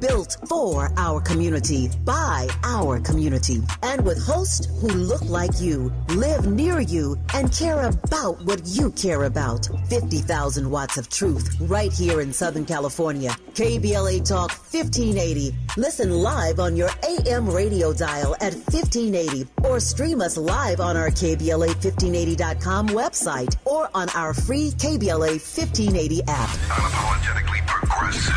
built for our community, by our community, and with hosts who look like you, live near you, and care about what you care about. 50,000 watts of truth right here in Southern California. KBLA Talk 1580. Listen live on your AM radio dial at 1580 or stream us live on our KBLA1580.com website or on our free KBLA 1580 app. Unapologetically progressive.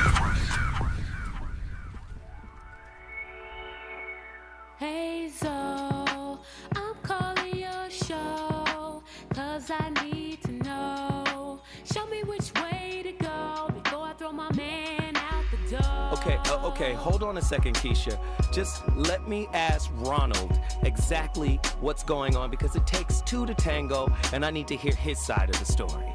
Hey Zoe, I'm calling your show, 'cause I need to know. Show me which way to go before I throw my man out the door. Okay, hold on a second, Keisha. Just let me ask Ronald exactly what's going on, because it takes two to tango, and I need to hear his side of the story.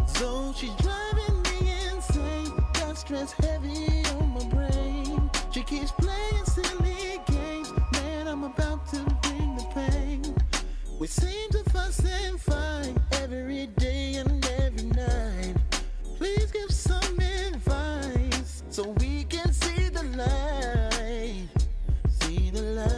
So she's driving me insane, got stress heavy on my brain. She keeps playing silly games, man, I'm about to bring the pain. We seem to fuss and fight every day and every night. Please give some advice so we can see the light, see the light.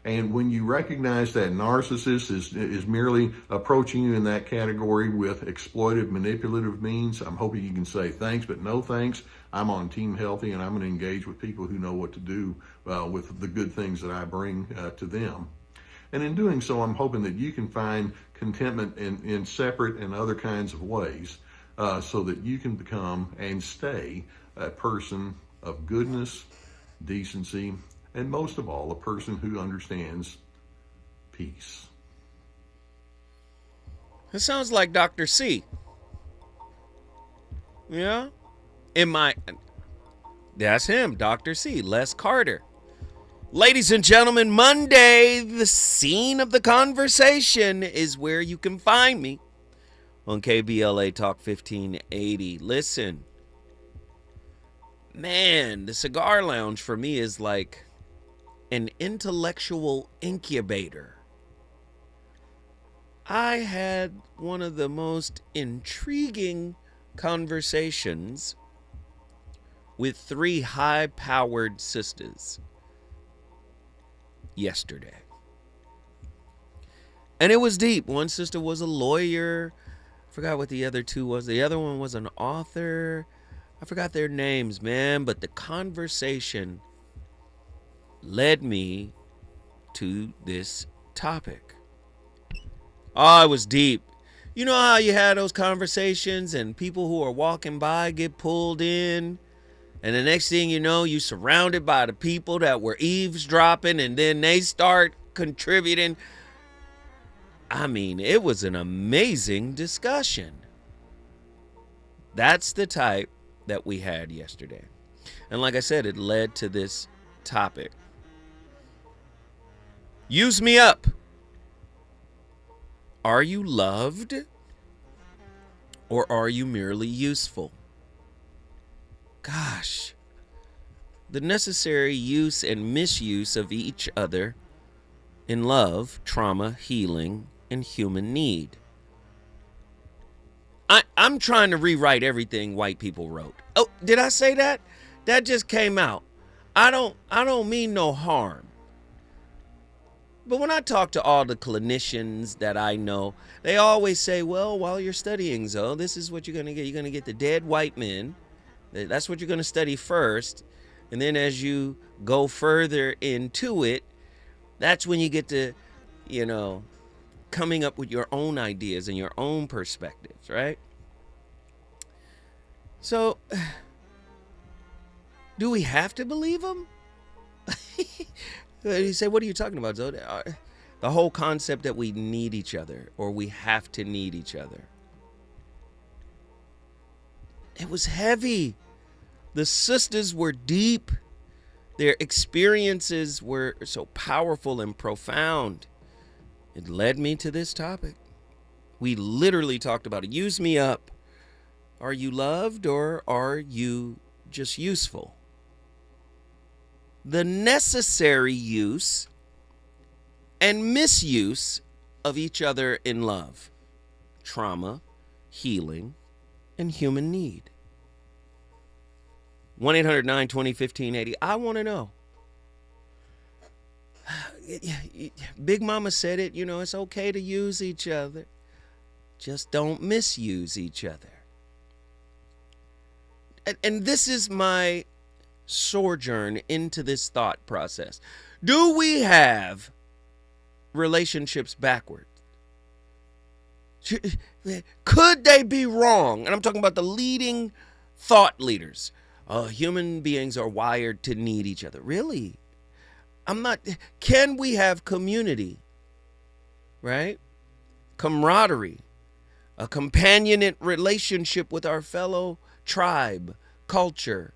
And when you recognize that narcissist is merely approaching you in that category with exploitive, manipulative means, I'm hoping you can say thanks, but no thanks. I'm on Team Healthy, and I'm going to engage with people who know what to do with the good things that I bring to them. And in doing so, I'm hoping that you can find contentment in separate and other kinds of ways so that you can become and stay a person of goodness, decency, and most of all, a person who understands peace. It sounds like Dr. C. Yeah? That's him, Dr. C, Les Carter. Ladies and gentlemen, Monday, the scene of the conversation is where you can find me on KBLA Talk 1580. Listen, man, the Cigar Lounge for me is like an intellectual incubator. I had one of the most intriguing conversations with three high-powered sisters yesterday. And it was deep. One sister was a lawyer. I forgot what the other two was. The other one was an author. I forgot their names, man. But the conversation led me to this topic. Oh, it was deep. You know how you had those conversations and people who are walking by get pulled in, and the next thing you know, you're surrounded by the people that were eavesdropping, and then they start contributing. I mean, it was an amazing discussion. That's the type that we had yesterday. And like I said, it led to this topic. Use me up. Are you loved? or are you merely useful? Gosh, the necessary use and misuse of each other in love, trauma, healing, and human need. I'm trying to rewrite everything white people wrote. Oh, did I say that? That just came out. I don't mean no harm. But when I talk to all the clinicians that I know, they always say, well, while you're studying, Zoe, this is what you're going to get. You're going to get the dead white men. That's what you're going to study first. And then as you go further into it, that's when you get to, coming up with your own ideas and your own perspectives, right? So, do we have to believe them? You say, what are you talking about, Zoe? The whole concept that we need each other, or we have to need each other. It was heavy. The sisters were deep. Their experiences were so powerful and profound. It led me to this topic. We literally talked about it. Use me up. Are you loved, or are you just useful? The necessary use and misuse of each other in love, trauma, healing, and human need. 1-800-920-1580. I want to know. Big Mama said it, it's okay to use each other. Just don't misuse each other. And this is my sojourn into this thought process. Do we have relationships backwards? Could they be wrong? And I'm talking about the leading thought leaders. Human beings are wired to need each other. Really? Can we have community? Right? Camaraderie. A companionate relationship with our fellow tribe, culture,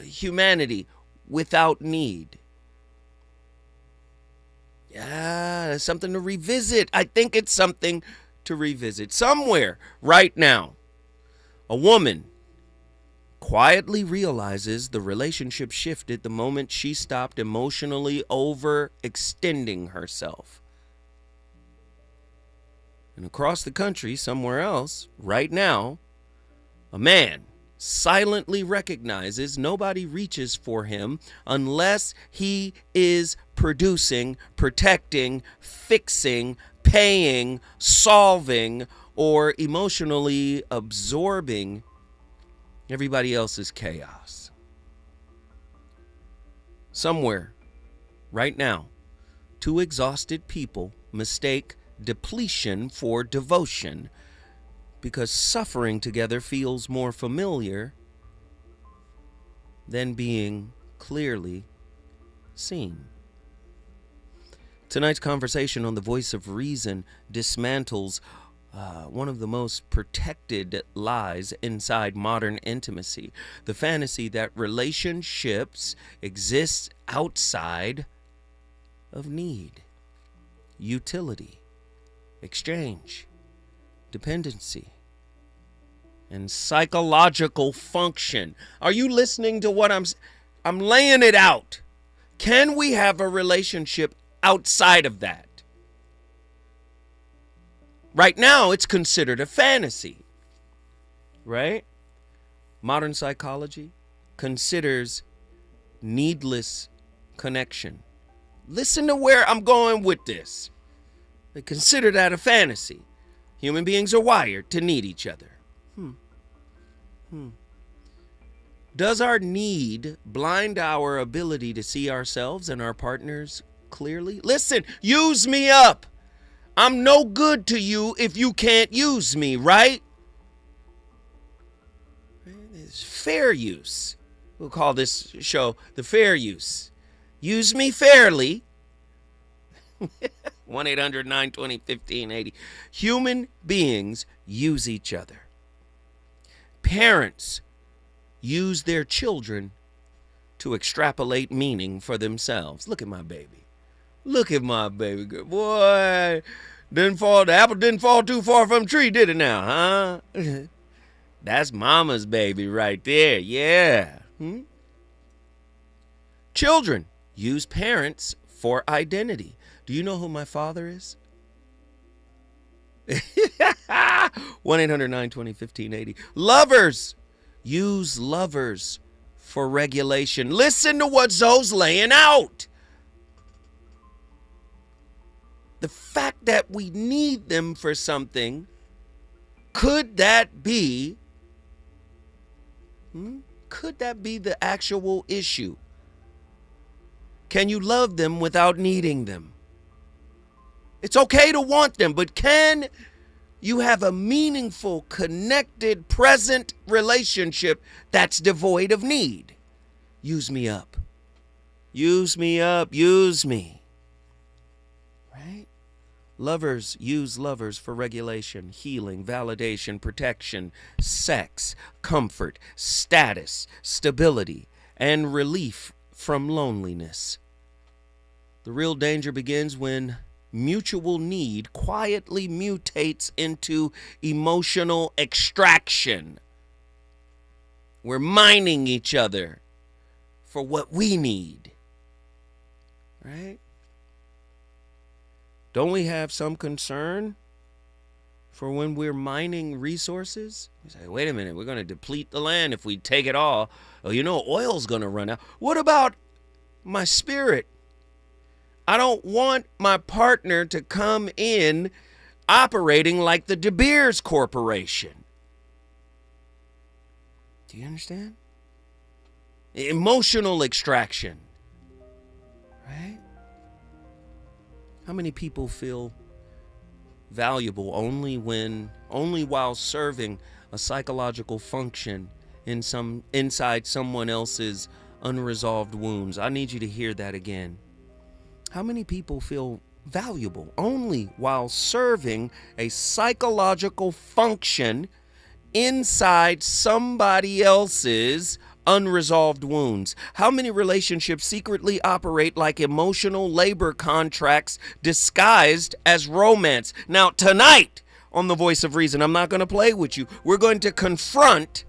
humanity without need. Yeah, that's something to revisit. I think it's something to revisit. Somewhere right now, a woman quietly realizes the relationship shifted the moment she stopped emotionally overextending herself. And across the country, somewhere else, right now, a man silently recognizes nobody reaches for him unless he is producing, protecting, fixing, paying, solving, or emotionally absorbing everybody else's chaos. Somewhere, right now, two exhausted people mistake depletion for devotion because suffering together feels more familiar than being clearly seen. Tonight's conversation on the Voice of Reason dismantles one of the most protected lies inside modern intimacy, the fantasy that relationships exist outside of need, utility, exchange, dependency, and psychological function. Are you listening to what I'm laying it out? Can we have a relationship outside of that? Right now, it's considered a fantasy, right? Modern psychology considers needless connection. Listen to where I'm going with this. They consider that a fantasy. Human beings are wired to need each other. Does our need blind our ability to see ourselves and our partners clearly? Listen, use me up. I'm no good to you if you can't use me, right? It's fair use. We'll call this show the fair use. Use me fairly. 1-800-920-1580. Human beings use each other. Parents use their children to extrapolate meaning for themselves. Look at my baby. Look at my baby girl. Boy, The apple didn't fall too far from the tree, did it now, huh? That's mama's baby right there. Yeah. Children use parents for identity. Do you know who my father is? 1-800-920-1580. Lovers use lovers for regulation. Listen to what Zoe's laying out. The fact that we need them for something, could that be the actual issue? Can you love them without needing them? It's okay to want them, but can you have a meaningful, connected, present relationship that's devoid of need? Use me up. Use me up. Use me. Right? Lovers use lovers for regulation, healing, validation, protection, sex, comfort, status, stability, and relief from loneliness. The real danger begins when mutual need quietly mutates into emotional extraction. We're mining each other for what we need. Right? Don't we have some concern for when we're mining resources? We say, wait a minute, we're going to deplete the land if we take it all. Oh, you know, oil's going to run out. What about my spirit? I don't want my partner to come in operating like the De Beers Corporation. Do you understand? Emotional extraction. Right? How many people feel valuable only while serving a psychological function inside someone else's unresolved wounds? I need you to hear that again. How many people feel valuable only while serving a psychological function inside somebody else's unresolved wounds? How many relationships secretly operate like emotional labor contracts disguised as romance? Now, tonight on The Voice of Reason, I'm not going to play with you. We're going to confront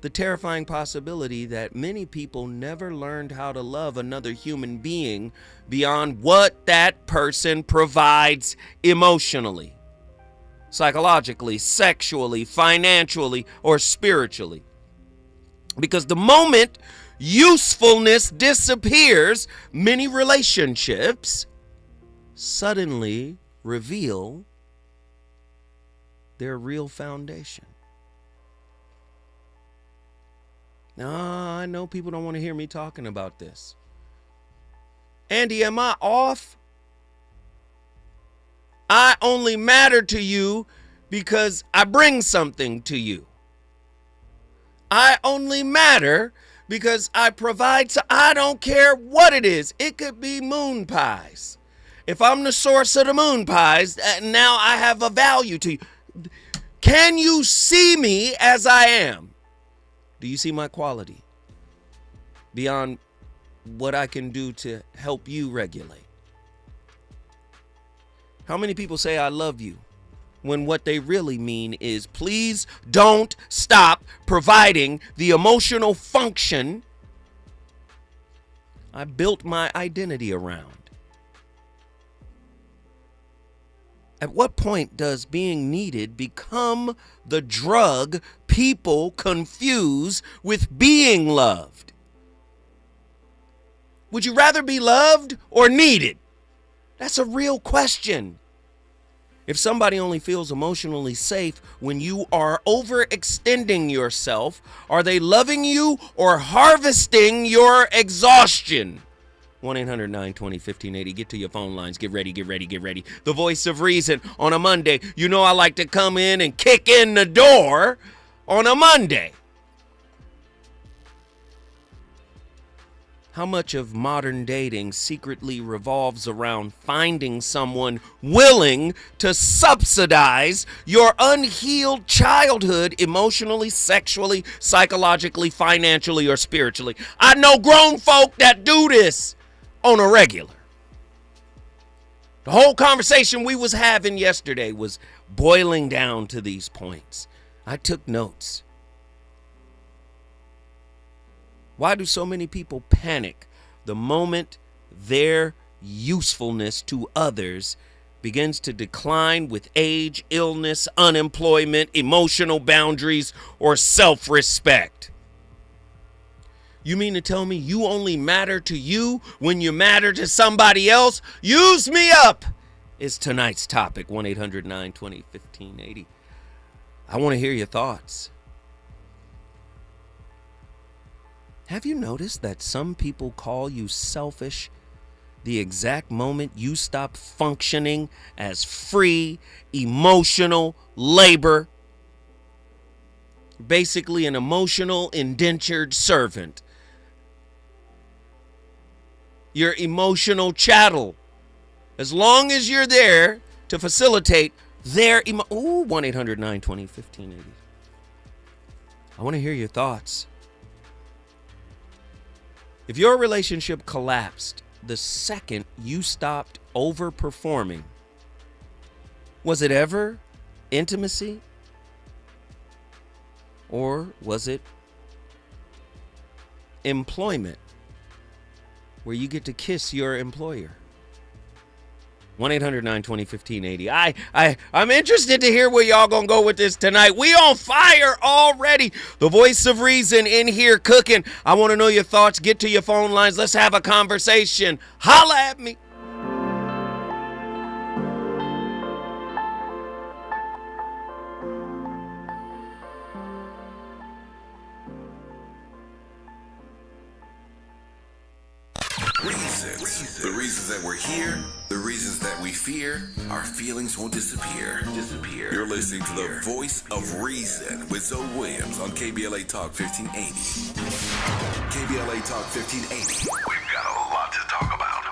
the terrifying possibility that many people never learned how to love another human being beyond what that person provides emotionally, psychologically, sexually, financially, or spiritually. Because the moment usefulness disappears, many relationships suddenly reveal their real foundation. Now, I know people don't want to hear me talking about this. Andy, am I off? I only matter to you because I bring something to you. I only matter because I provide, so I don't care what it is. It could be moon pies. If I'm the source of the moon pies, now I have a value to you. Can you see me as I am? Do you see my quality beyond what I can do to help you regulate? How many people say I love you when what they really mean is please don't stop providing the emotional function I built my identity around? At what point does being needed become the drug people confuse with being loved? Would you rather be loved or needed? That's a real question. If somebody only feels emotionally safe when you are overextending yourself, are they loving you or harvesting your exhaustion? 1-800-920-1580. Get to your phone lines. Get ready, get ready, get ready. The Voice of Reason on a Monday. You know I like to come in and kick in the door on a Monday. How much of modern dating secretly revolves around finding someone willing to subsidize your unhealed childhood emotionally, sexually, psychologically, financially, or spiritually? I know grown folk that do this on a regular. The whole conversation we was having yesterday was boiling down to these points. I took notes. Why do so many people panic the moment their usefulness to others begins to decline with age, illness, unemployment, emotional boundaries, or self-respect? You mean to tell me you only matter to you when you matter to somebody else? Use me up is tonight's topic. 1-800-920-1580. I want to hear your thoughts. Have you noticed that some people call you selfish the exact moment you stop functioning as free, emotional labor? Basically an emotional indentured servant. Your emotional chattel. As long as you're there to facilitate their 1-800-920-1580. I want to hear your thoughts. If your relationship collapsed the second you stopped overperforming, was it ever intimacy? Or was it employment, where you get to kiss your employer? 1-800-920-1580. I'm interested to hear where y'all gonna go with this tonight. We on fire already. The voice of reason in here cooking. I want to know your thoughts. Get to your phone lines. Let's have a conversation. Holla at me. The reasons that we're here, the reasons that we fear, our feelings won't disappear. You're listening to the voice of reason with Zoe Williams on KBLA Talk 1580. KBLA Talk 1580. We've got a lot to talk about.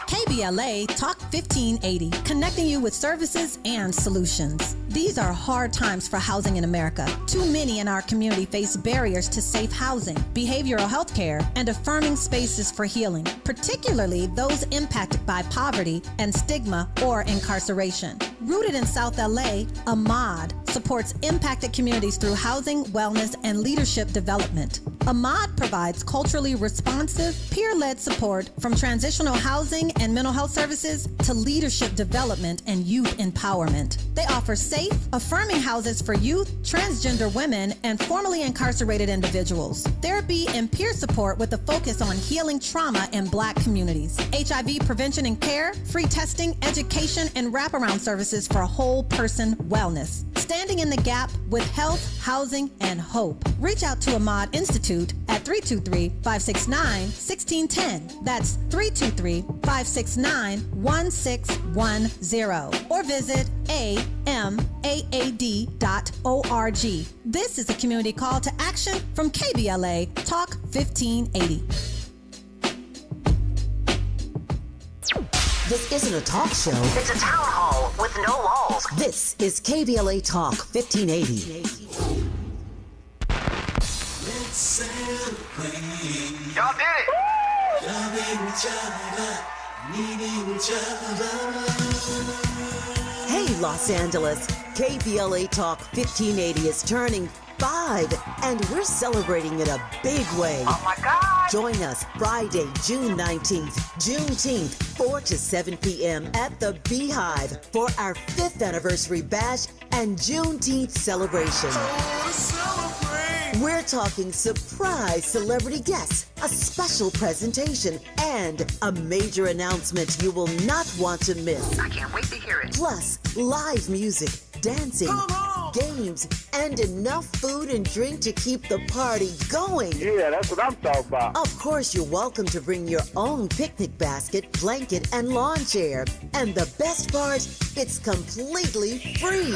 KBLA Talk 1580, connecting you with services and solutions. These are hard times for housing in America. Too many in our community face barriers to safe housing, behavioral health care, and affirming spaces for healing, particularly those impacted by poverty and stigma or incarceration. Rooted in South LA, Ahmad supports impacted communities through housing, wellness, and leadership development. Ahmad provides culturally responsive, peer-led support from transitional housing and mental health services to leadership development and youth empowerment. They offer safe, affirming houses for youth, transgender women, and formerly incarcerated individuals. Therapy and peer support with a focus on healing trauma in Black communities. HIV prevention and care, free testing, education, and wraparound services for whole person wellness. Standing in the gap with health, housing, and hope. Reach out to Ahmad Institute at 323-569-1610. That's 323-569-1610. Or visit amaad.org. This is a community call to action from KBLA Talk 1580. This isn't a talk show. It's a town hall with no walls. This is KBLA Talk 1580. Let's celebrate. Y'all did it. Loving each other, needing each other. Hey, Los Angeles. KBLA Talk 1580 is turning 5, and we're celebrating in a big way. Oh my God. Join us Friday, June 19th, Juneteenth, 4 to 7 p.m. at the Beehive for our 5th anniversary bash and Juneteenth celebration. We're talking surprise celebrity guests, a special presentation, and a major announcement you will not want to miss. I can't wait to hear it. Plus, live music, dancing, games, and enough food and drink to keep the party going. Yeah, that's what I'm talking about. Of course, you're welcome to bring your own picnic basket, blanket, and lawn chair. And the best part, it's completely free.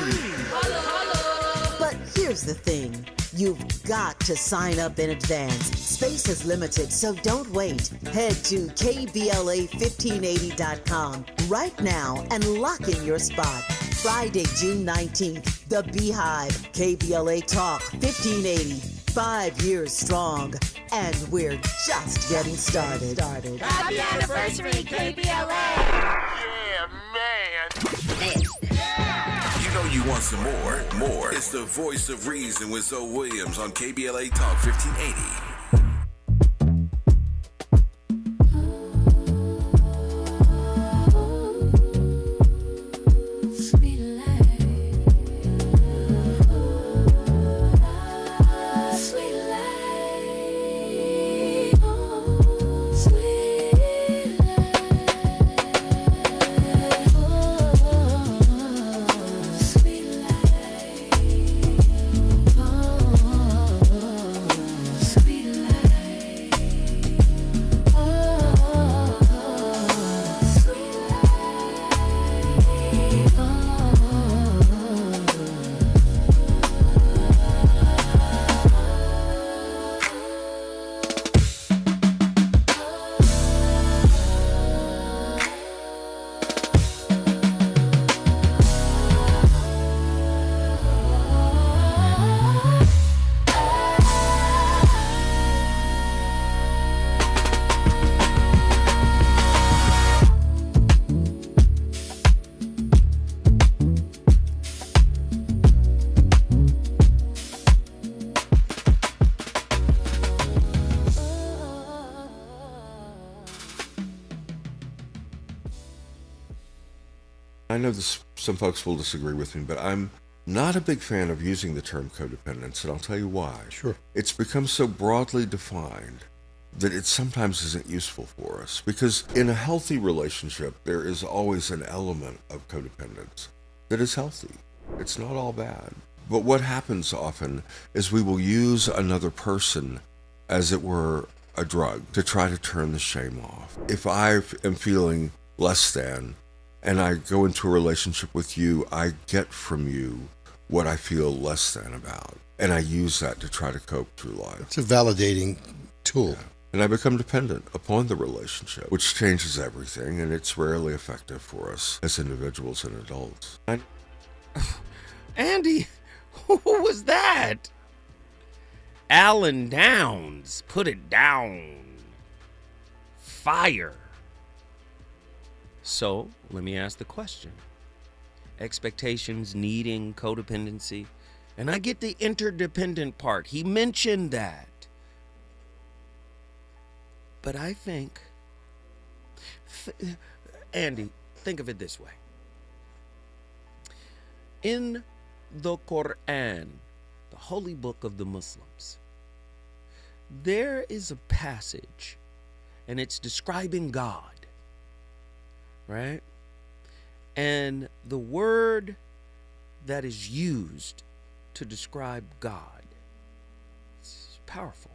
But here's the thing. You've got to sign up in advance. Space is limited, so don't wait. Head to KBLA1580.com right now and lock in your spot. Friday, June 19th, The Beehive, KBLA Talk 1580. 5 years strong, and we're just getting started. Happy anniversary, KBLA. Yeah, man. you want some more? It's the voice of reason with Zoe Williams on KBLA Talk 1580. I know some folks will disagree with me, but I'm not a big fan of using the term codependence, and I'll tell you why. Sure. It's become so broadly defined that it sometimes isn't useful for us, because in a healthy relationship, there is always an element of codependence that is healthy. It's not all bad. But what happens often is we will use another person as it were a drug to try to turn the shame off. If I am feeling less than, and I go into a relationship with you, I get from you what I feel less than about. And I use that to try to cope through life. It's a validating tool. Yeah. And I become dependent upon the relationship, which changes everything, and it's rarely effective for us as individuals and adults. Andy, who was that? Alan Downs, put it down. Fire. So, let me ask the question. Expectations, needing, codependency. And I get the interdependent part. He mentioned that. But I think, Andy, think of it this way. In the Quran, the holy book of the Muslims, there is a passage, and it's describing God. Right? And the word that is used to describe God, it's powerful.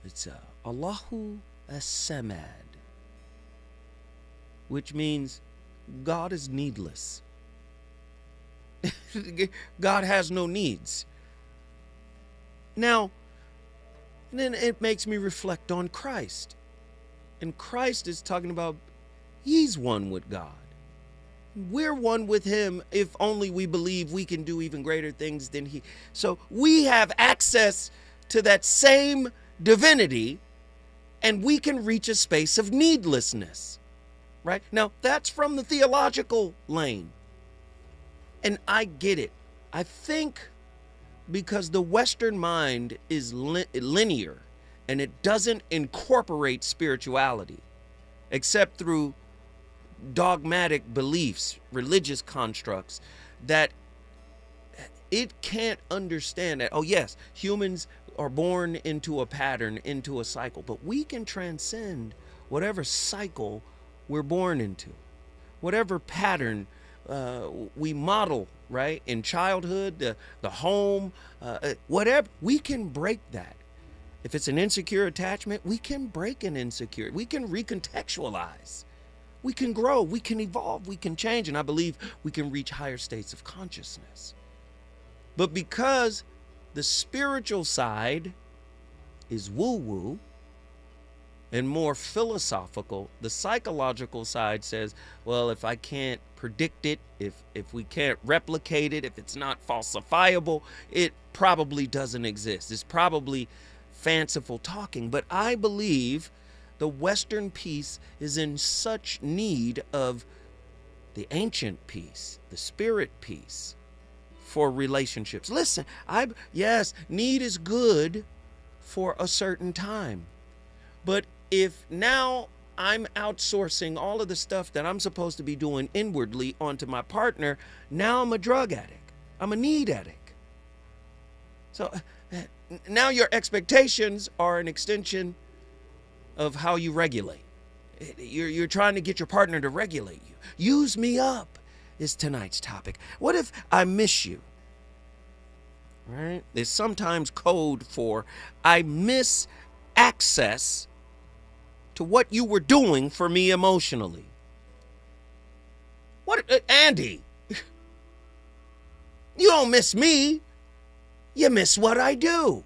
It's Allahu as-Samad, which means God is needless. God has no needs. Now, then it makes me reflect on Christ. And Christ is talking about He's one with God. We're one with Him if only we believe we can do even greater things than He. So we have access to that same divinity, and we can reach a space of needlessness. Right? Now, that's from the theological lane. And I get it. I think because the Western mind is linear, and it doesn't incorporate spirituality, except through dogmatic beliefs, religious constructs, that it can't understand that, oh yes, humans are born into a pattern, into a cycle, but we can transcend whatever cycle we're born into, whatever pattern we model, right, in childhood, the home, whatever, we can break that. If it's an insecure attachment, we can break an insecurity. We can recontextualize. We can grow, we can evolve, we can change, and I believe we can reach higher states of consciousness. But because the spiritual side is woo-woo and more philosophical, the psychological side says, well, if I can't predict it, if we can't replicate it, if it's not falsifiable, it probably doesn't exist. It's probably fanciful talking. But I believe the Western piece is in such need of the ancient piece, the spirit piece, for relationships. Listen, yes, need is good for a certain time. But if now I'm outsourcing all of the stuff that I'm supposed to be doing inwardly onto my partner, now I'm a drug addict. I'm a need addict. So now your expectations are an extension of how you regulate. You're trying to get your partner to regulate you. Use me up is tonight's topic. What if I miss you? Right? There's sometimes code for I miss access to what you were doing for me emotionally. What, Andy? You don't miss me. You miss what I do.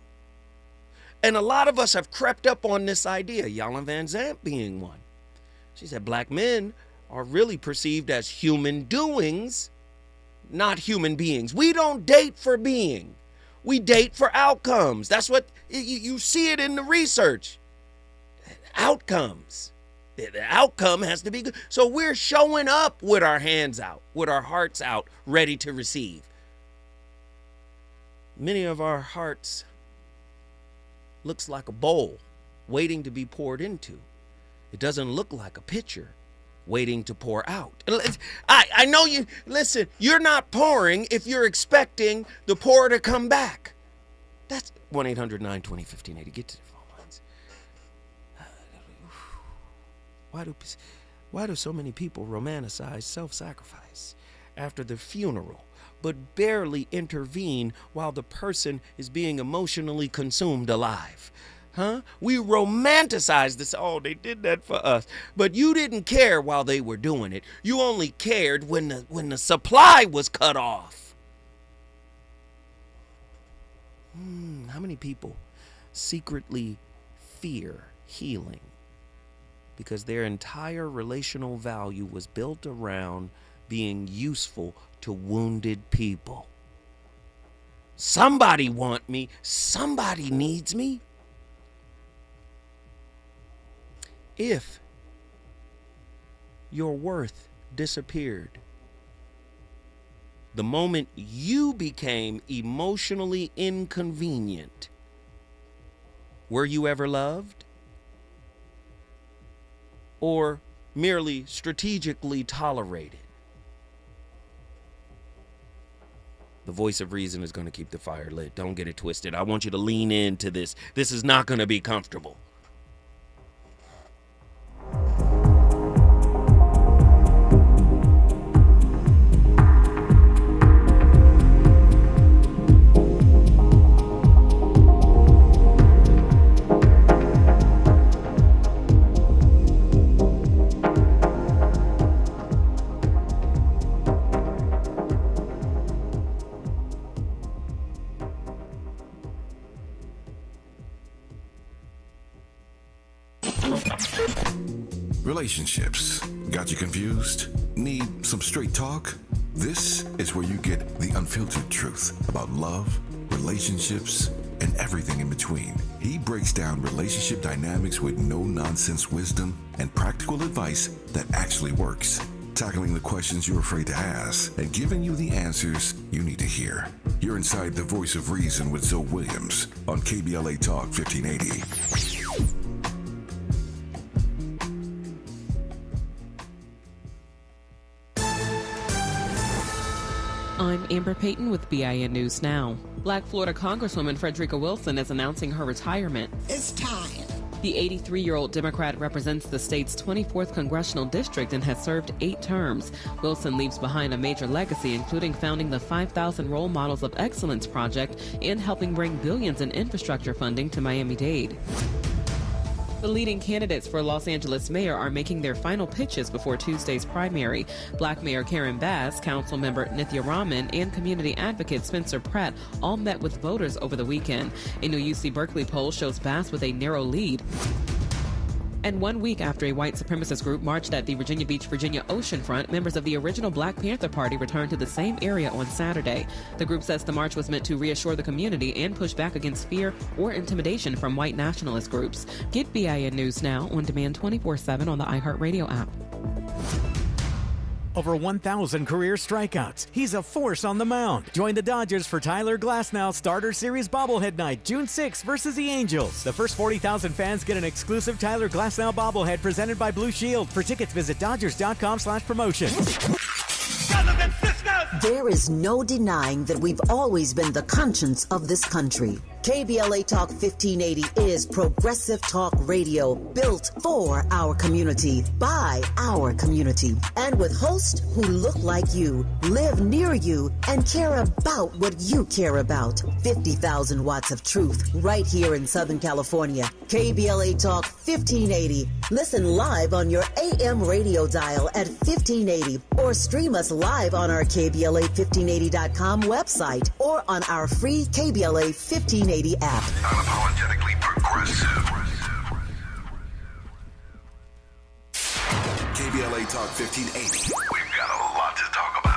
And a lot of us have crept up on this idea, Yala Van Zandt being one. She said black men are really perceived as human doings, not human beings. We don't date for being. We date for outcomes. That's what you see it in the research. Outcomes. The outcome has to be good. So we're showing up with our hands out, with our hearts out, ready to receive. Many of our hearts looks like a bowl waiting to be poured into. It doesn't look like a pitcher waiting to pour out. I know you, listen, you're not pouring if you're expecting the pour to come back. That's 1-800-920-1580. Get to the phone lines. Why do so many people romanticize self-sacrifice after the funeral, but barely intervene while the person is being emotionally consumed alive? Huh? We romanticize this. Oh, they did that for us. But you didn't care while they were doing it. You only cared when the supply was cut off. How many people secretly fear healing because their entire relational value was built around being useful to wounded people? Somebody want me. Somebody needs me. If your worth disappeared the moment you became emotionally inconvenient, were you ever loved? Or merely strategically tolerated? The voice of reason is going to keep the fire lit. Don't get it twisted. I want you to lean into this. This is not going to be comfortable. Relationships. Got you confused? Need some straight talk? This is where you get the unfiltered truth about love, relationships, and everything in between. He breaks down relationship dynamics with no-nonsense wisdom and practical advice that actually works. Tackling the questions you're afraid to ask and giving you the answers you need to hear. You're inside the voice of reason with Zoe Williams on KBLA Talk 1580. I'm Amber Payton with BIN News Now. Black Florida Congresswoman Frederica Wilson is announcing her retirement. It's time. The 83-year-old Democrat represents the state's 24th congressional district and has served 8 terms. Wilson leaves behind a major legacy, including founding the 5,000 Role Models of Excellence project and helping bring billions in infrastructure funding to Miami-Dade. The leading candidates for Los Angeles mayor are making their final pitches before Tuesday's primary. Black Mayor Karen Bass, Council Member Nithya Raman, and community advocate Spencer Pratt all met with voters over the weekend. A new UC Berkeley poll shows Bass with a narrow lead. And 1 week after a white supremacist group marched at the Virginia Beach, Virginia oceanfront, members of the original Black Panther Party returned to the same area on Saturday. The group says the march was meant to reassure the community and push back against fear or intimidation from white nationalist groups. Get BIN News Now on demand 24/7 on the iHeartRadio app. Over 1,000 career strikeouts. He's a force on the mound. Join the Dodgers for Tyler Glasnow Starter Series Bobblehead Night, June 6th versus the Angels. The first 40,000 fans get an exclusive Tyler Glasnow bobblehead presented by Blue Shield. For tickets, visit Dodgers.com/promotions. There is no denying that we've always been the conscience of this country. KBLA Talk 1580 is progressive talk radio built for our community, by our community, and with hosts who look like you, live near you, and care about what you care about. 50,000 watts of truth right here in Southern California. KBLA Talk 1580. Listen live on your AM radio dial at 1580 or stream us live on our KBLA1580.com website or on our free KBLA 1580 app. Unapologetically progressive. KBLA Talk 1580. We've got a lot to talk about.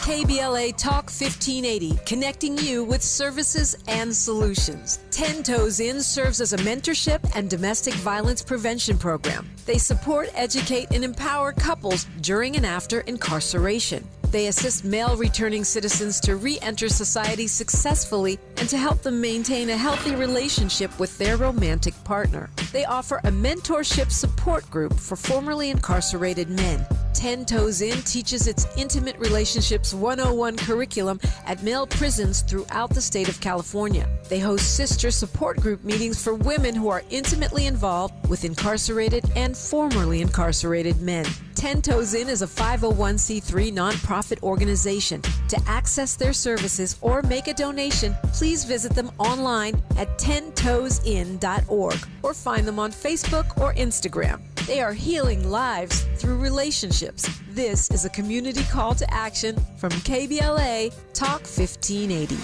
KBLA Talk 1580, connecting you with services and solutions. 10 Toes In serves as a mentorship and domestic violence prevention program. They support, educate, and empower couples during and after incarceration. They assist male returning citizens to re-enter society successfully and to help them maintain a healthy relationship with their romantic partner. They offer a mentorship support group for formerly incarcerated men. 10 Toes In teaches its Intimate Relationships 101 curriculum at male prisons throughout the state of California. They host sister support group meetings for women who are intimately involved with incarcerated and formerly incarcerated men. 10 Toes In is a 501c3 nonprofit organization. To access their services or make a donation, please visit them online at 10toesin.org or find them on Facebook or Instagram. They are healing lives through relationships. This is a community call to action from KBLA Talk 1580.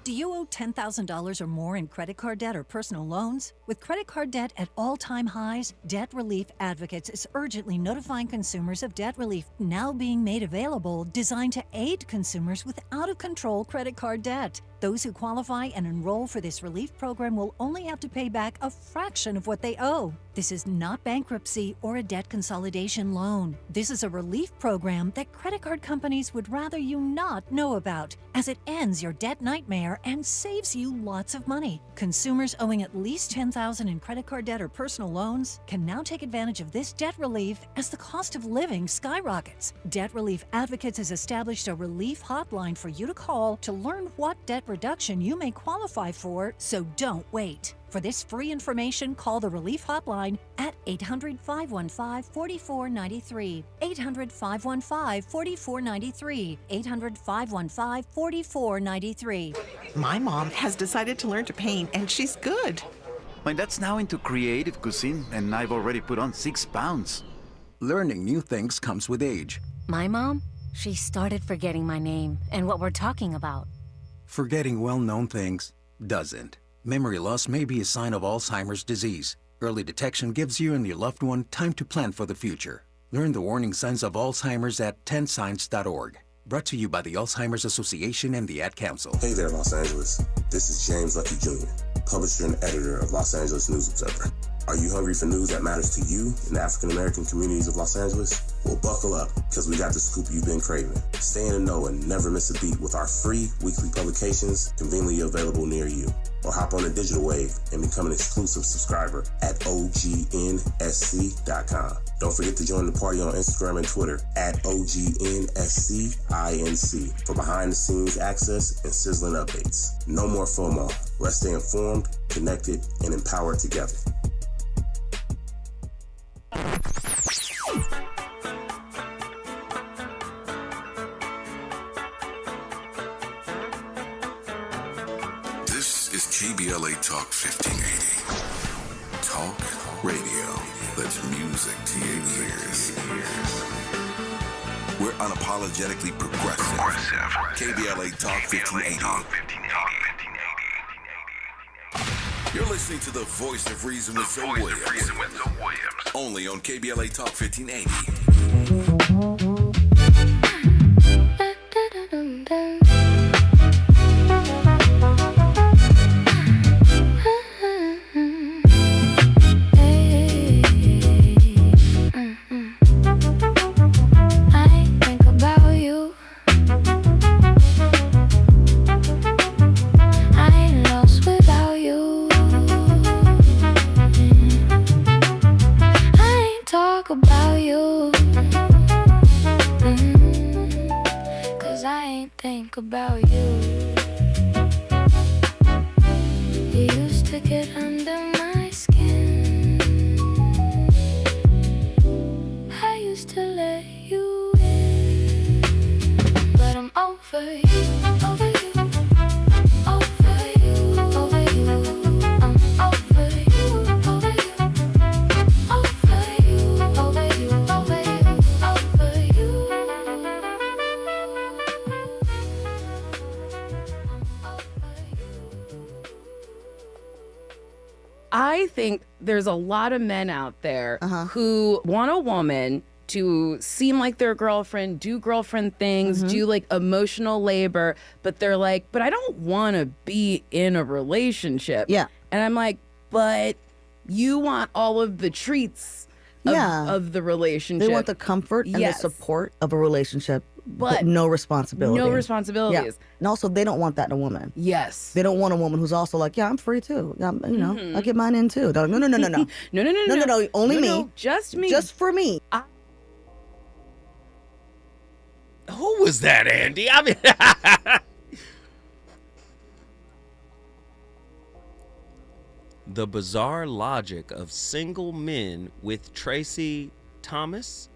Do you owe $10,000 or more in credit card debt or personal loans? With credit card debt at all-time highs, Debt Relief Advocates is urgently notifying consumers of debt relief now being made available, designed to aid consumers with out-of-control credit card debt. Those who qualify and enroll for this relief program will only have to pay back a fraction of what they owe. This is not bankruptcy or a debt consolidation loan. This is a relief program that credit card companies would rather you not know about, as it ends your debt nightmare and saves you lots of money. Consumers owing at least $10,000 in credit card debt or personal loans can now take advantage of this debt relief as the cost of living skyrockets. Debt Relief Advocates has established a relief hotline for you to call to learn what debt reduction you may qualify for, so don't wait. For this free information, call the Relief Hotline at 800-515-4493, 800-515-4493, 800-515-4493. My mom has decided to learn to paint, and she's good. My dad's now into creative cuisine, and I've already put on 6 pounds. Learning new things comes with age. My mom, she started forgetting my name and what we're talking about. Forgetting well-known things doesn't. Memory loss may be a sign of Alzheimer's disease. Early detection gives you and your loved one time to plan for the future. Learn the warning signs of Alzheimer's at 10signs.org. Brought to you by the Alzheimer's Association and the Ad Council. Hey there, Los Angeles. This is James Lucky Jr., publisher and editor of Los Angeles News Observer. Are you hungry for news that matters to you in the African-American communities of Los Angeles? Well, buckle up, because we got the scoop you've been craving. Stay in the know and never miss a beat with our free weekly publications conveniently available near you. Or hop on the digital wave and become an exclusive subscriber at OGNSC.com. Don't forget to join the party on Instagram and Twitter at OGNSCINC for behind-the-scenes access and sizzling updates. No more FOMO. Let's stay informed, connected, and empowered together. This is KBLA Talk 1580. Talk radio that's music to your ears. We're unapologetically progressive. KBLA Talk 1580. You're listening to the voice of reason with Zoe Williams. Only on KBLA Talk 1580. I think there's a lot of men out there who want a woman to seem like their girlfriend, do girlfriend things, do like emotional labor, but they're like, but I don't want to be in a relationship. Yeah. And I'm like, but you want all of the treats of the relationship. They want the comfort and the support of a relationship, but no responsibility. No responsibilities. Yeah. And also, they don't want that in a woman. Yes. They don't want a woman who's also like, yeah, I'm free too. I get mine in too. They're like, no. No, only me. Just me. Just for me. Who was that, Andy? I mean, the bizarre logic of single men with Tracy Thoms.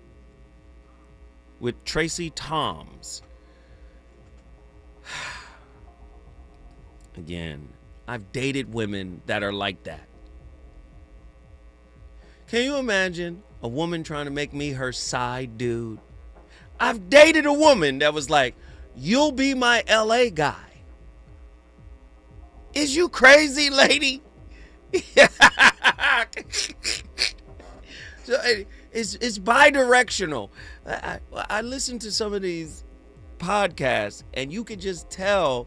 Again, I've dated women that are like that. Can you imagine a woman trying to make me her side dude? I've dated a woman that was like, you'll be my LA guy. Is you crazy, lady? So it's bi-directional. I listen to some of these podcasts, and you can just tell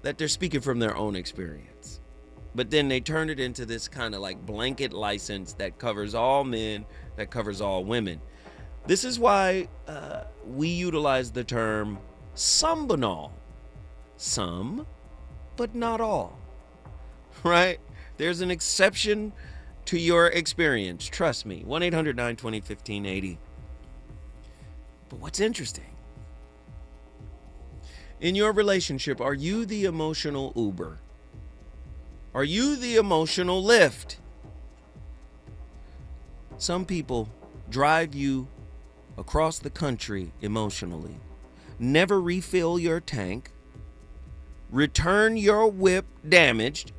that they're speaking from their own experience. But then they turn it into this kind of like blanket license that covers all men, that covers all women. This is why we utilize the term sumbanal. Some, but not all. Right? There's an exception to your experience. Trust me. 1-800-920-1580. But what's interesting? In your relationship, are you the emotional Uber? Are you the emotional Lyft? Some people drive you across the country emotionally, never refill your tank, return your whip damaged,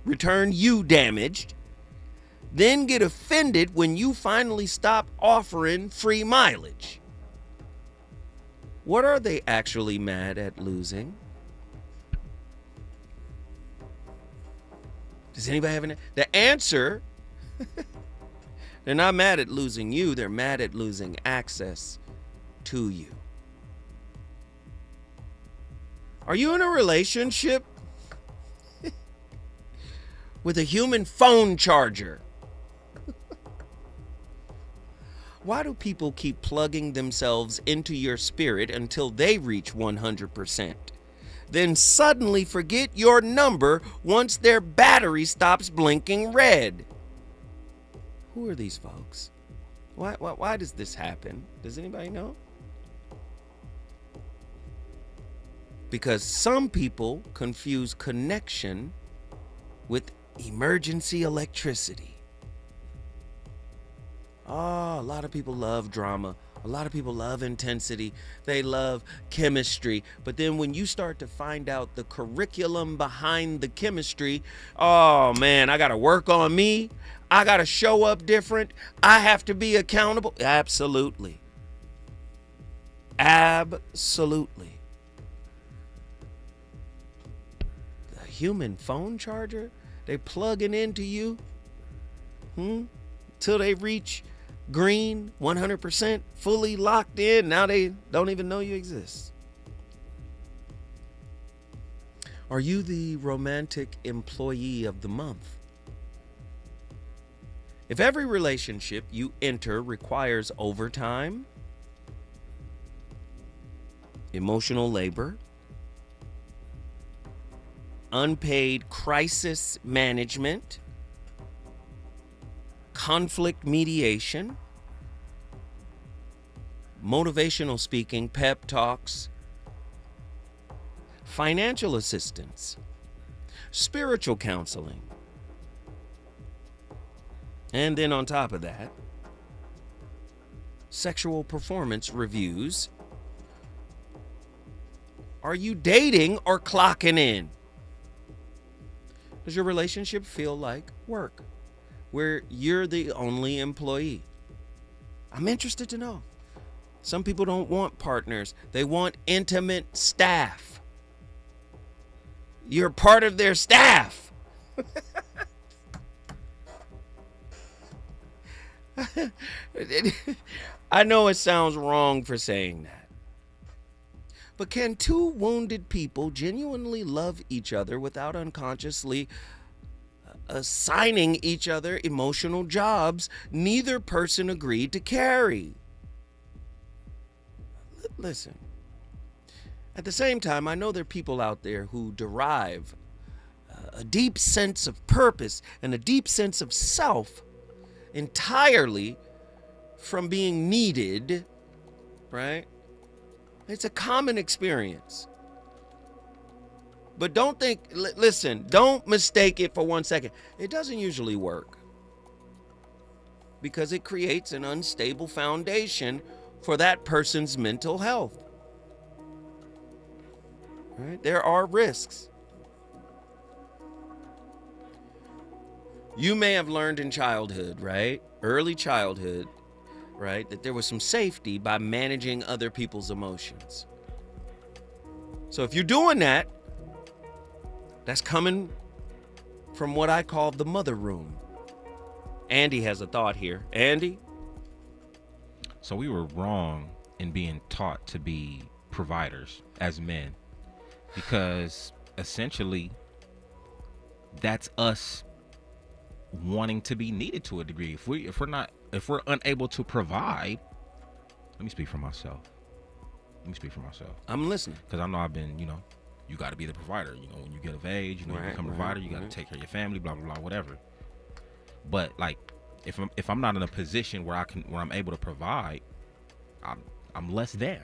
return you damaged, then get offended when you finally stop offering free mileage. What are they actually mad at losing? Does anybody have the answer? They're not mad at losing you. They're mad at losing access to you. Are you in a relationship with a human phone charger? Why do people keep plugging themselves into your spirit until they reach 100%? Then suddenly forget your number once their battery stops blinking red. Who are these folks? Why does this happen? Does anybody know? Because some people confuse connection with emergency electricity. Oh, a lot of people love drama. A lot of people love intensity. They love chemistry. But then when you start to find out the curriculum behind the chemistry, oh man, I got to work on me. I got to show up different. I have to be accountable. Absolutely. Absolutely. The human phone charger, they plugging into you till they reach green, 100%, fully locked in. Now they don't even know you exist. Are you the romantic employee of the month? If every relationship you enter requires overtime, emotional labor, unpaid crisis management, conflict mediation, motivational speaking, pep talks, financial assistance, spiritual counseling, and then on top of that, sexual performance reviews, are you dating or clocking in? Does your relationship feel like work, where you're the only employee? I'm interested to know. Some people don't want partners. They want intimate staff. You're part of their staff. I know it sounds wrong for saying that. But can two wounded people genuinely love each other without unconsciously assigning each other emotional jobs neither person agreed to carry? Listen, at the same time, I know there are people out there who derive a deep sense of purpose and a deep sense of self entirely from being needed, right? It's a common experience. But don't think, listen, don't mistake it for 1 second. It doesn't usually work because it creates an unstable foundation for that person's mental health. Right? There are risks. You may have learned in childhood, right? Early childhood, right? That there was some safety by managing other people's emotions. So if you're doing that, that's coming from what I call the mother room. Andy has a thought here. Andy? So we were wrong in being taught to be providers as men, because essentially that's us wanting to be needed to a degree. If we're unable to provide, let me speak for myself. I'm listening. Because I know I've been, you got to be the provider. When you get of age, you become a provider. You got to take care of your family, blah blah blah, whatever. But like, if I'm not in a position where I'm able to provide, I'm less than.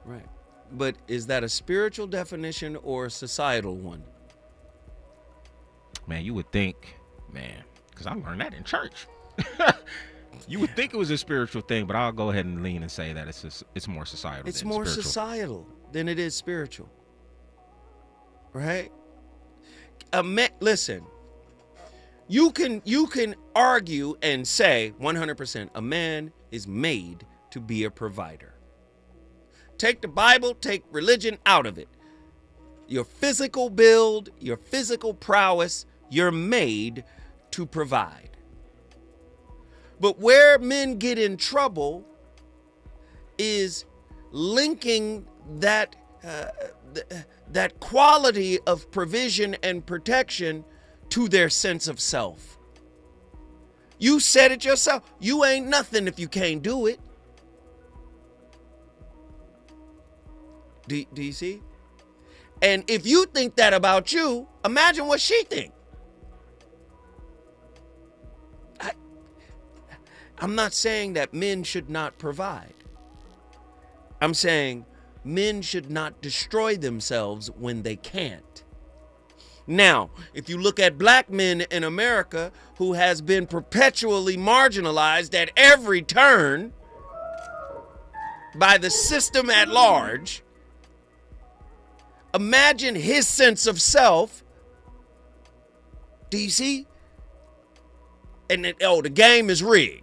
Right. But is that a spiritual definition or a societal one? Man, you would think, because I learned that in church. You would think it was a spiritual thing, but I'll go ahead and lean and say that it's more societal. It's more spiritual. Societal than it is spiritual. Right? Listen, you can argue and say 100% a man is made to be a provider. Take the Bible, take religion out of it. Your physical build, your physical prowess, you're made to provide. But where men get in trouble is linking that quality of provision and protection to their sense of self. You said it yourself. You ain't nothing if you can't do it. Do you see? And if you think that about you, imagine what she thinks. I'm not saying that men should not provide. I'm saying men should not destroy themselves when they can't. Now, if you look at black men in America who has been perpetually marginalized at every turn by the system at large, imagine his sense of self. Do you see? And then, the game is rigged.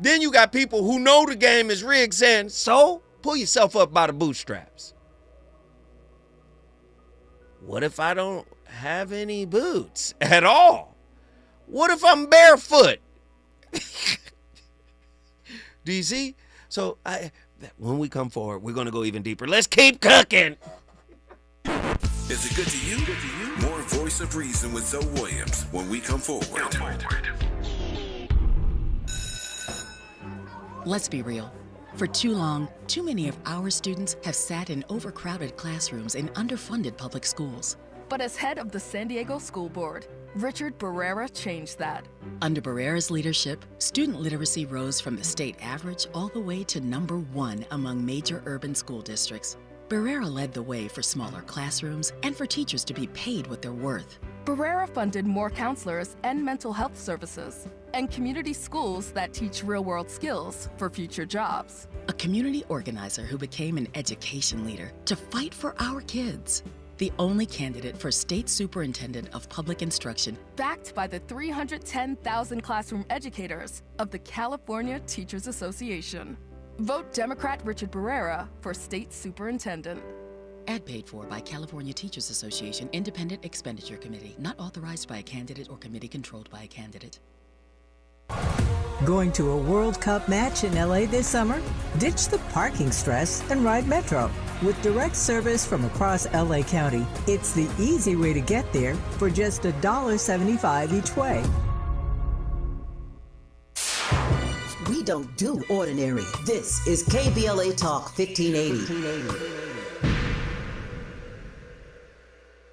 Then you got people who know the game is rigged saying, so pull yourself up by the bootstraps. What if I don't have any boots at all? What if I'm barefoot? Do you see? So when we come forward, we're going to go even deeper. Let's keep cooking. Is it good to you? More Voice of Reason with Zoe Williams when we come forward. Let's be real. For too long, too many of our students have sat in overcrowded classrooms in underfunded public schools. But as head of the San Diego School Board, Richard Barrera changed that. Under Barrera's leadership, student literacy rose from the state average all the way to #1 among major urban school districts. Barrera led the way for smaller classrooms and for teachers to be paid what they're worth. Barrera funded more counselors and mental health services, and community schools that teach real-world skills for future jobs. A community organizer who became an education leader to fight for our kids. The only candidate for State Superintendent of Public Instruction. Backed by the 310,000 classroom educators of the California Teachers Association. Vote Democrat Richard Barrera for State Superintendent. Ad paid for by California Teachers Association Independent Expenditure Committee, not authorized by a candidate or committee controlled by a candidate. Going to a World Cup match in LA this summer? Ditch the parking stress and ride Metro. With direct service from across LA County, it's the easy way to get there for just $1.75 each way. We don't do ordinary. This is KBLA Talk 1580.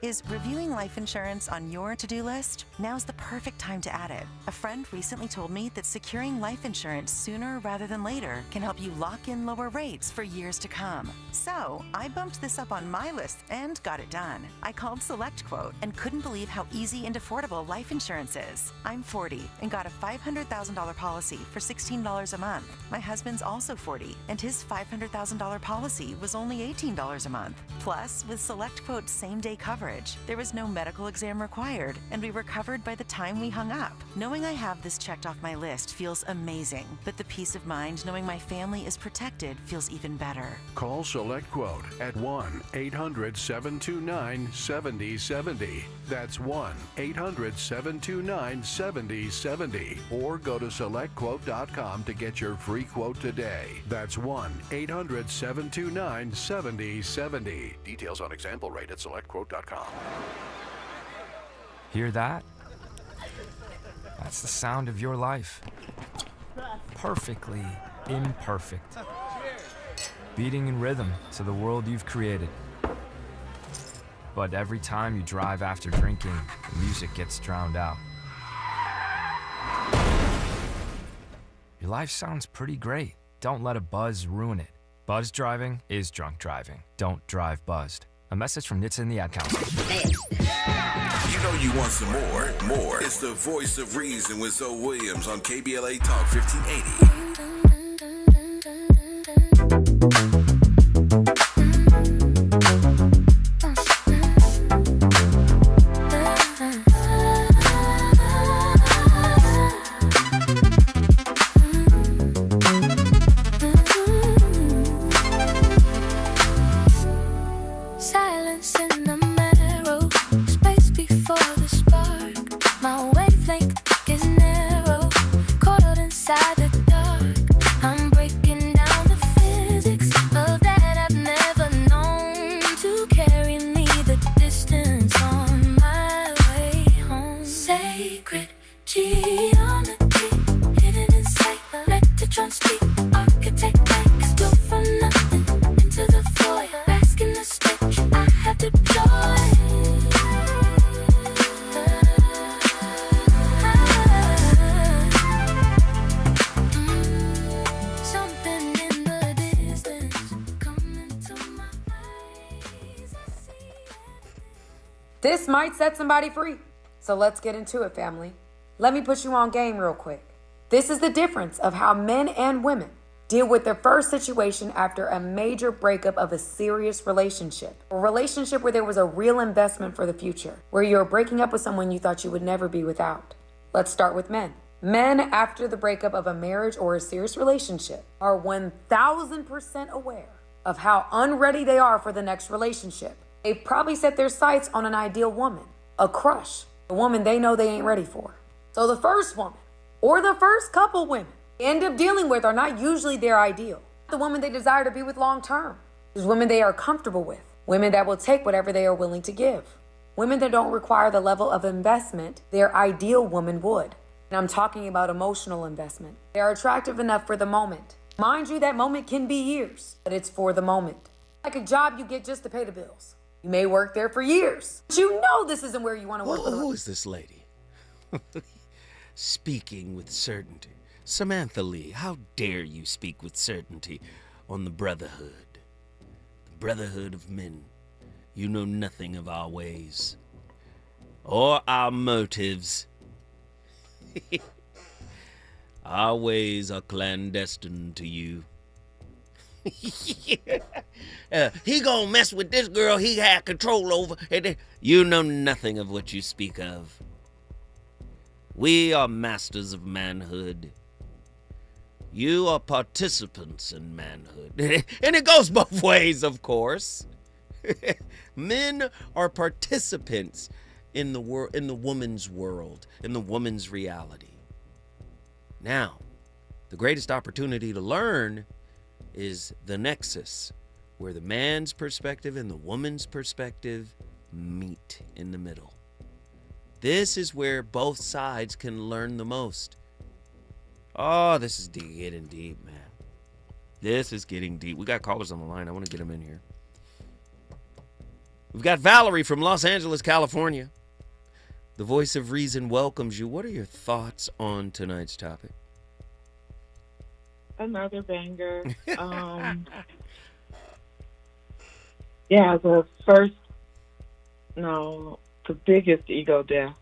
Is reviewing life insurance on your to-do list? Now's the perfect time to add it. A friend recently told me that securing life insurance sooner rather than later can help you lock in lower rates for years to come. So I bumped this up on my list and got it done. I called SelectQuote and couldn't believe how easy and affordable life insurance is. I'm 40 and got a $500,000 policy for $16 a month. My husband's also 40 and his $500,000 policy was only $18 a month. Plus, with SelectQuote's same-day coverage, there was no medical exam required, and we were covered by the time we hung up. Knowing I have this checked off my list feels amazing, but the peace of mind knowing my family is protected feels even better. Call SelectQuote at 1-800-729-7070. That's 1-800-729-7070. Or go to SelectQuote.com to get your free quote today. That's 1-800-729-7070. Details on example rate at SelectQuote.com. Hear that? That's the sound of your life. Perfectly imperfect. Beating in rhythm to the world you've created. But every time you drive after drinking, the music gets drowned out. Your life sounds pretty great. Don't let a buzz ruin it. Buzz driving is drunk driving. Don't drive buzzed. A message from NHTSA and the Ad Council. You know you want some more. More. It's the voice of reason with Zoe Williams on KBLA Talk 1580. This might set somebody free. So let's get into it, family. Let me put you on game real quick. This is the difference of how men and women deal with their first situation after a major breakup of a serious relationship. A relationship where there was a real investment for the future, where you're breaking up with someone you thought you would never be without. Let's start with men. Men, after the breakup of a marriage or a serious relationship, are 1000% aware of how unready they are for the next relationship. They've probably set their sights on an ideal woman, a crush, a woman they know they ain't ready for. So the first woman, or the first couple women, they end up dealing with are not usually their ideal. The woman they desire to be with long term. There's women they are comfortable with, women that will take whatever they are willing to give, women that don't require the level of investment their ideal woman would. And I'm talking about emotional investment. They are attractive enough for the moment. Mind you, that moment can be years, but it's for the moment. Like a job you get just to pay the bills. You may work there for years, but you know this isn't where you want to work. Who is this lady? Speaking with certainty. Samantha Lee, how dare you speak with certainty on the brotherhood? The brotherhood of men. You know nothing of our ways or our motives. Our ways are clandestine to you. He gonna mess with this girl he had control over. You know nothing of what you speak of. We are masters of manhood. You are participants in manhood. And it goes both ways, of course. Men are participants in the woman's world, in the woman's reality. Now, the greatest opportunity to learn is the nexus, where the man's perspective and the woman's perspective meet in the middle. This is where both sides can learn the most. Oh, this is getting deep, man. This is getting deep. We got callers on the line. I want to get them in here. We've got Valerie from Los Angeles, California. The voice of reason welcomes you. What are your thoughts on tonight's topic? Another banger. Yeah, the biggest ego death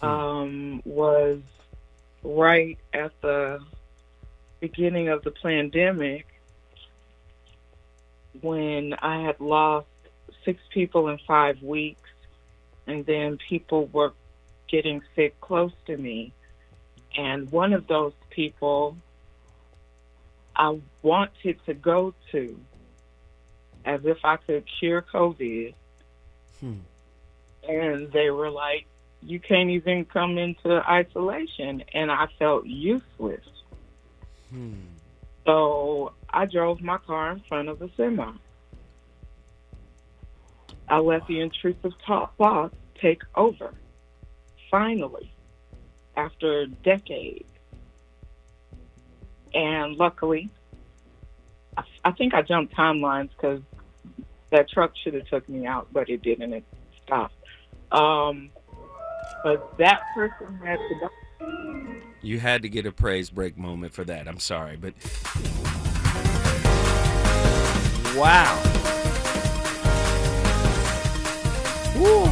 was right at the beginning of the pandemic, when I had lost 6 people in 5 weeks, and then people were getting sick close to me. And one of those people I wanted to go to as if I could cure COVID. And they were like, you can't even come into isolation. And I felt useless. So I drove my car in front of a semi. I let the intrusive thoughts take over. Finally, after decades. And luckily, I think I jumped timelines because that truck should have took me out, but it didn't. It stopped. But that person had to die. You had to get a praise break moment for that. I'm sorry, but wow. Woo.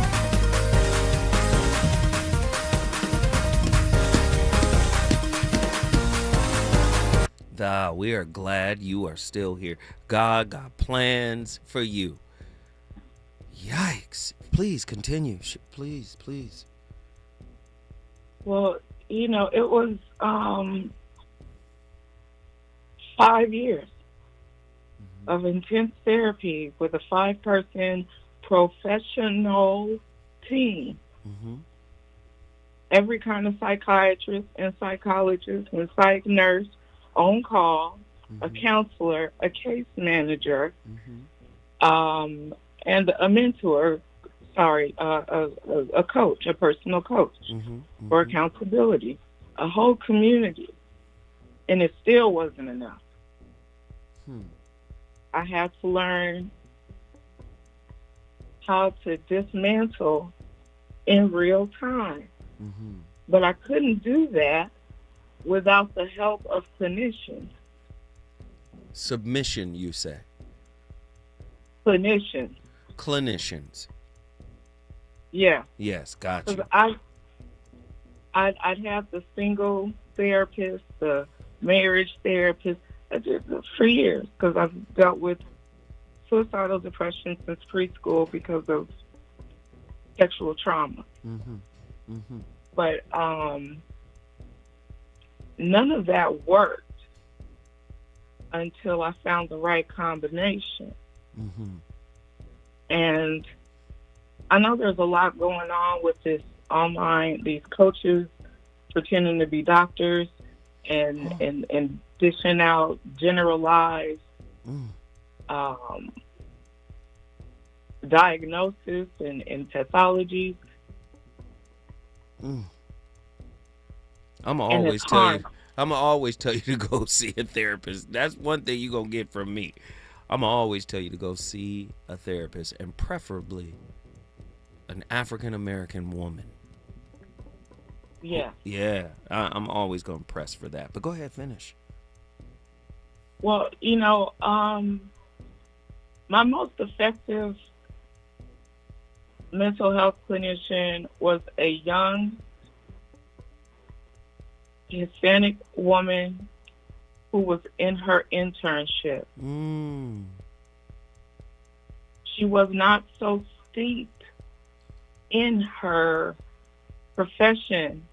We are glad you are still here. God got plans for you. Yikes. Please continue. Please. Well, it was 5 years of intense therapy with a 5-person professional team. Every kind of psychiatrist and psychologist and psych nurse on call, a counselor, a case manager, and a mentor, a coach, a personal coach for accountability, a whole community. And it still wasn't enough. I had to learn how to dismantle in real time. But I couldn't do that without the help of clinicians. Submission, you say? Clinicians. Yeah. Yes, gotcha. I'd have the single therapist, the marriage therapist, for years, because I've dealt with suicidal depression since preschool because of sexual trauma. But none of that worked until I found the right combination. And I know there's a lot going on with this online, these coaches pretending to be doctors and dishing out generalized diagnosis and pathology. I'm gonna always tell you to go see a therapist. That's one thing you're gonna get from me. I'm gonna always tell you to go see a therapist, and preferably an African American woman. Yeah. I'm always gonna press for that. But go ahead, finish. Well, my most effective mental health clinician was a young Hispanic woman who was in her internship. She was not so steeped in her profession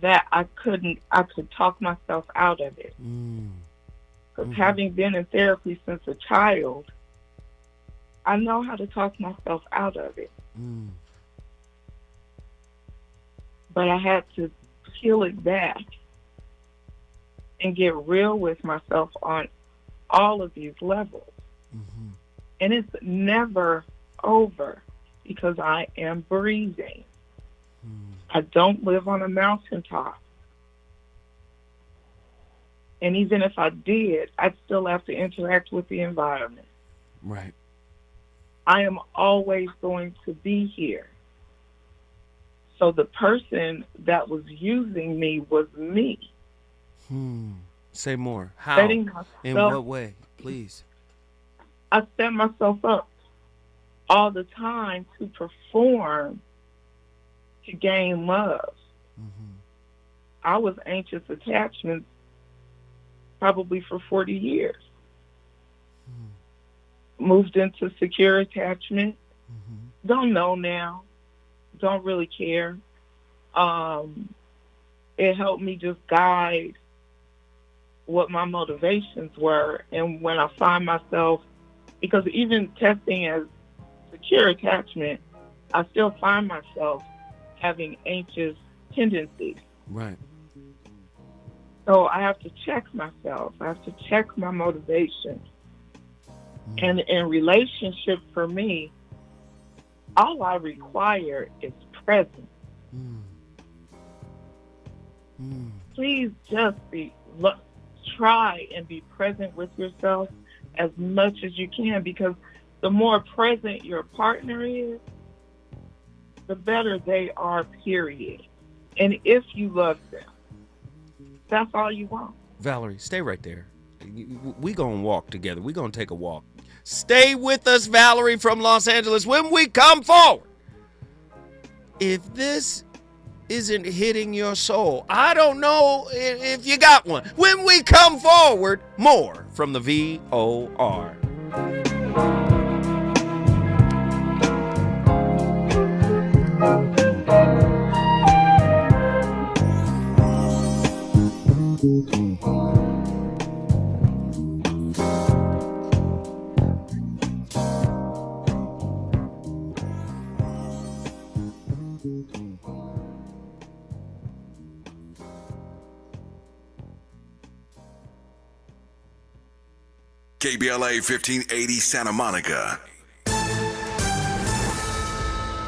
that I could talk myself out of it. Because having been in therapy since a child, I know how to talk myself out of it. But I had to peel it back and get real with myself on all of these levels. Mm-hmm. And it's never over because I am breathing. I don't live on a mountaintop. And even if I did, I'd still have to interact with the environment. Right. I am always going to be here. So the person that was using me was me. Say more. How? Setting myself, in what way? Please. I set myself up all the time to perform, to gain love. I was anxious attachment probably for 40 years. Moved into secure attachment. Don't know now. Don't really care. It helped me just guide what my motivations were. And when I find myself, because even testing as secure attachment, I still find myself having anxious tendencies. Right. So I have to check myself. I have to check my motivation. And in relationship for me, all I require is presence. Please just try and be present with yourself as much as you can, because the more present your partner is, the better they are, period. And if you love them, that's all you want. Valerie, stay right there. We gonna walk together. We gonna take a walk. Stay with us, Valerie from Los Angeles, when we come forward. If this isn't hitting your soul, I don't know if you got one. When we come forward, more from the VOR. KBLA 1580 Santa Monica.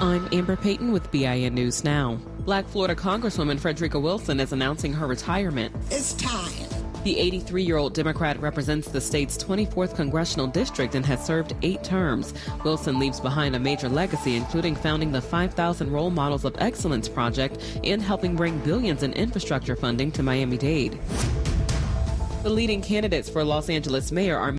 I'm Amber Payton with BIN News Now. Black Florida Congresswoman Frederica Wilson is announcing her retirement. It's time. The 83-year-old Democrat represents the state's 24th congressional district and has served 8 terms. Wilson leaves behind a major legacy, including founding the 5,000 Role Models of Excellence project and helping bring billions in infrastructure funding to Miami-Dade. The leading candidates for Los Angeles mayor are